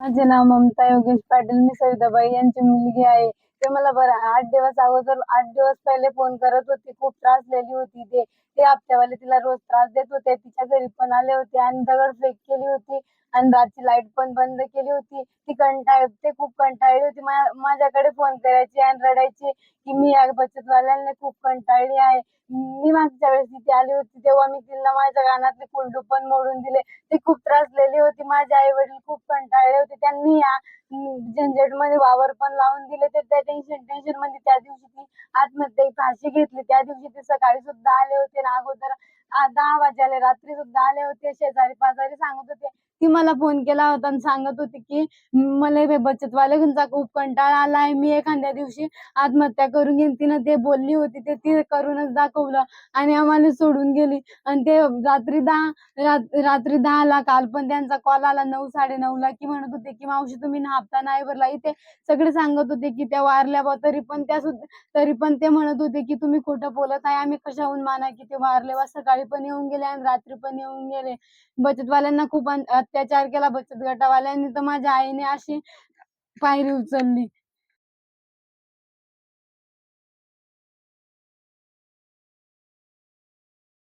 माझे नाव ममता योगेश पाटील. मी सविताबाई यांची मुलगी आहे. ते मला बरं 8 दिवस पहिले फोन करत होते. खूप त्रासलेली होती ते. ते हप्त्यावाले तिला रोज त्रास देत होते. तिच्या घरी पण आले होते आणि दगडफेक केली होती आणि रातची लाईट पण बंद केली होती. ते खूप कंटाळली होती. माझ्याकडे फोन करायची आणि रडायची की मी या बचतवाल्यांना खूप कंटाळली आहे. मी मागच्या वेळेस तिथे आली होती तेव्हा मी तिला माझ्या कानातले कुंडू पण मोडून दिले. ती खूप त्रासलेली होती. माझे आई-वडील खूप कंटाळले होते. त्यांनी या झंझटमध्ये वावर पण लावून दिले. तर त्या टेन्शनमध्ये त्या दिवशी ती फाशी घेतली. त्या दिवशी ते सकाळी सुद्धा आले होते आणि अगोदर 10 वाजले रात्री सुद्धा आले होते. शेजारी-पाजारी सांगत होते. ती मला फोन केला होता आणि सांगत होती की मला हे बचतवाल्यांचा खूप कंटाळा आलाय. मी एखाद्या दिवशी आत्महत्या करून घेईन. तिनं ते बोलली होती. ते ती करूनच दाखवलं आणि आम्हाला सोडून गेली आणि ते रात्री 10ला काल पण त्यांचा कॉल आला 9-9:30ला की म्हणत होते की मावशी तुम्ही हप्ता नाही भरला. इथे सगळे सांगत होते की त्या वारल्या बा तरी पण ते म्हणत होते की तुम्ही खोटं बोलत आहे. आम्ही कशाहून माना की ते वारले बा. सकाळी पण येऊन गेले आणि रात्री पण येऊन गेले. बचतवाल्यांना खूप अत्याचार केला बचत गटावाल्यांनी. तर माझ्या आईने अशी पायरी उचलली.